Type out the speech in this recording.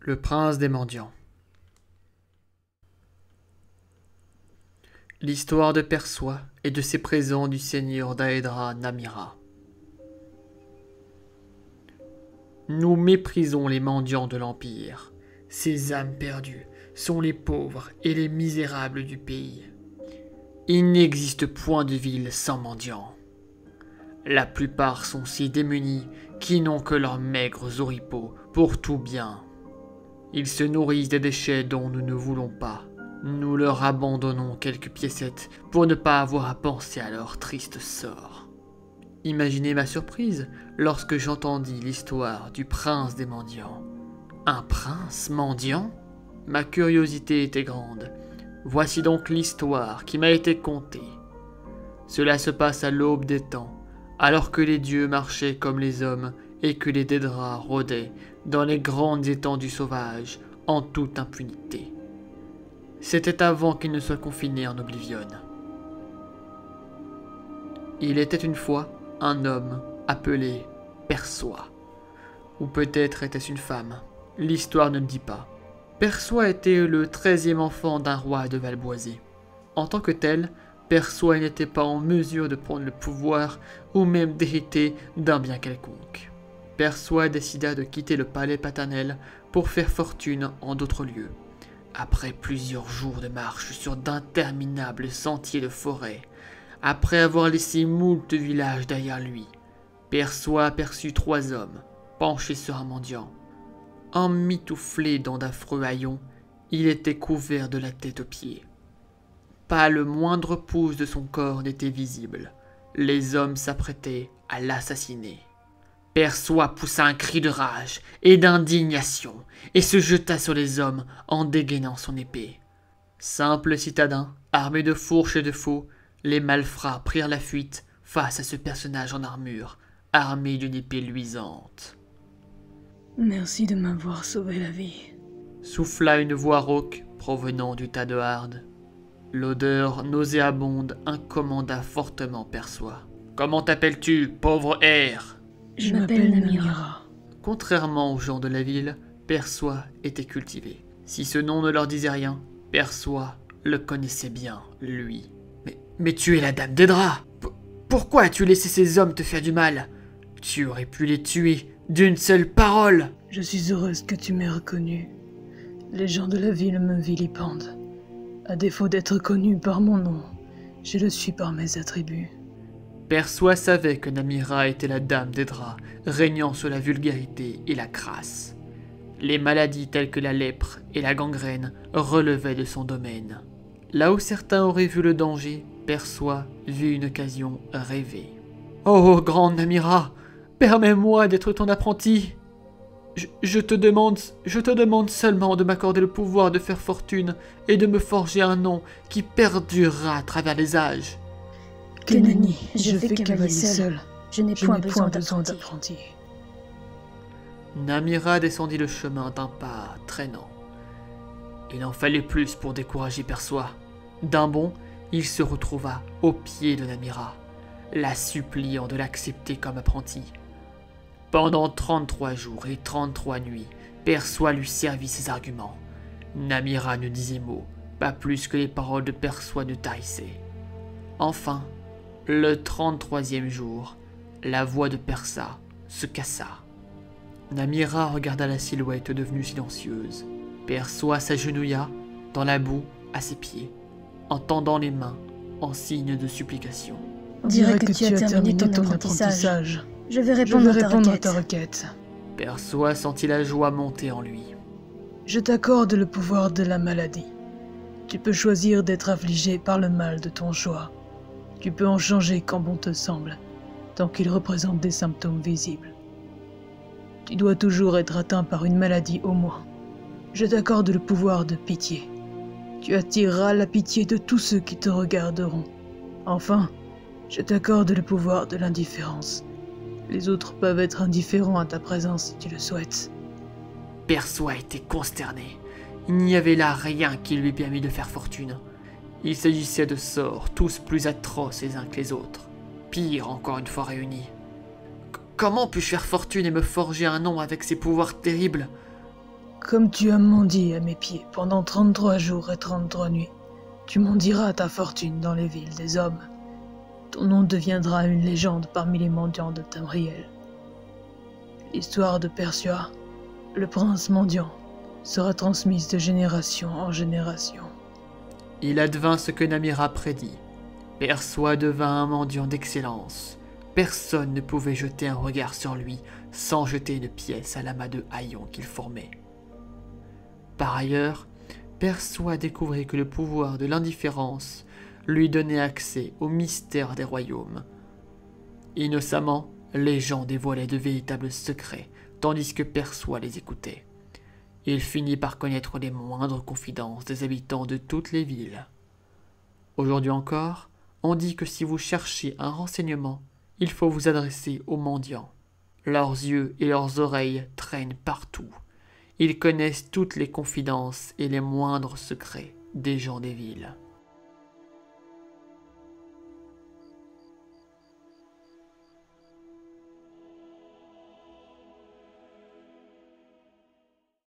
Le prince des mendiants. L'histoire de Perçois et de ses présents du seigneur d'Aedra Namira. Nous méprisons les mendiants de l'Empire. Ces âmes perdues sont les pauvres et les misérables du pays. Il n'existe point de ville sans mendiants. La plupart sont si démunis qu'ils n'ont que leurs maigres oripeaux pour tout bien. Ils se nourrissent des déchets dont nous ne voulons pas. Nous leur abandonnons quelques piécettes pour ne pas avoir à penser à leur triste sort. Imaginez ma surprise lorsque j'entendis l'histoire du prince des mendiants. Un prince mendiant ? Ma curiosité était grande. Voici donc l'histoire qui m'a été contée. Cela se passe à l'aube des temps, alors que les dieux marchaient comme les hommes et que les Dédras rôdaient dans les grandes étendues sauvages en toute impunité. C'était avant qu'ils ne soient confinés en Oblivion. Il était une fois un homme appelé Perçois. Ou peut-être était-ce une femme. L'histoire ne le dit pas. Perçois était le 13e enfant d'un roi de Valboisé. En tant que tel, Perçois n'était pas en mesure de prendre le pouvoir ou même d'hériter d'un bien quelconque. Perçois décida de quitter le palais paternel pour faire fortune en d'autres lieux. Après plusieurs jours de marche sur d'interminables sentiers de forêt, après avoir laissé moult villages derrière lui, Perçois aperçut 3 hommes, penchés sur un mendiant. Emmitouflé dans d'affreux haillons, il était couvert de la tête aux pieds. Pas le moindre pouce de son corps n'était visible. Les hommes s'apprêtaient à l'assassiner. Perçois poussa un cri de rage et d'indignation et se jeta sur les hommes en dégainant son épée. Simples citadins, armés de fourches et de faux, les malfrats prirent la fuite face à ce personnage en armure, armé d'une épée luisante. « Merci de m'avoir sauvé la vie. » Souffla une voix rauque provenant du tas de hardes. L'odeur nauséabonde incommanda fortement Perçois. « Comment t'appelles-tu, pauvre air ?» Je m'appelle Namira. Contrairement aux gens de la ville, Perçois était cultivé. Si ce nom ne leur disait rien, Perçois le connaissait bien, lui. Mais tu es la dame Dédra. Pourquoi as-tu laissé ces hommes te faire du mal? Tu aurais pu les tuer d'une seule parole. Je suis heureuse que tu m'aies reconnu. Les gens de la ville me vilipendent. À défaut d'être connu par mon nom, je le suis par mes attributs. Perçois savait que Namira était la dame Dédra, régnant sur la vulgarité et la crasse. Les maladies telles que la lèpre et la gangrène relevaient de son domaine. Là où certains auraient vu le danger, Perçois vit une occasion rêvée. « Oh, grande Namira, permets-moi d'être ton apprenti. Je te demande seulement de m'accorder le pouvoir de faire fortune et de me forger un nom qui perdurera à travers les âges. » Que nenni, je fais cavalier seul. Je n'ai point besoin d'apprenti. Namira descendit le chemin d'un pas traînant. Il en fallait plus pour décourager Perçois. D'un bond, il se retrouva aux pieds de Namira, la suppliant de l'accepter comme apprenti. Pendant 33 jours et 33 nuits, Perçois lui servit ses arguments. Namira ne disait mot, pas plus que les paroles de Perçois ne tarissaient. Enfin, le 33e jour, la voix de Perça se cassa. Namira regarda la silhouette devenue silencieuse. Perçois s'agenouilla dans la boue à ses pieds, en tendant les mains en signe de supplication. On dirait que tu as terminé ton apprentissage. Je vais répondre à ta requête. Perçois sentit la joie monter en lui. Je t'accorde le pouvoir de la maladie. Tu peux choisir d'être affligé par le mal de ton choix. Tu peux en changer quand bon te semble, tant qu'il représente des symptômes visibles. Tu dois toujours être atteint par une maladie au moins. Je t'accorde le pouvoir de pitié. Tu attireras la pitié de tous ceux qui te regarderont. Enfin, je t'accorde le pouvoir de l'indifférence. Les autres peuvent être indifférents à ta présence si tu le souhaites. Perçois était consterné. Il n'y avait là rien qui lui permît de faire fortune. Il s'agissait de sorts tous plus atroces les uns que les autres. Pire encore une fois réunis. Comment puis-je faire fortune et me forger un nom avec ces pouvoirs terribles? Comme tu as mendié à mes pieds pendant 33 jours et 33 nuits, tu mendieras ta fortune dans les villes des hommes. Ton nom deviendra une légende parmi les mendiants de Tamriel. L'histoire de Persua, le prince mendiant, sera transmise de génération en génération. Il advint ce que Namira prédit. Persua devint un mendiant d'excellence. Personne ne pouvait jeter un regard sur lui sans jeter une pièce à l'amas de haillons qu'il formait. Par ailleurs, Persua découvrit que le pouvoir de l'indifférence lui donnait accès aux mystères des royaumes. Innocemment, les gens dévoilaient de véritables secrets, tandis que Persua les écoutait. Il finit par connaître les moindres confidences des habitants de toutes les villes. Aujourd'hui encore, on dit que si vous cherchez un renseignement, il faut vous adresser aux mendiants. Leurs yeux et leurs oreilles traînent partout. Ils connaissent toutes les confidences et les moindres secrets des gens des villes.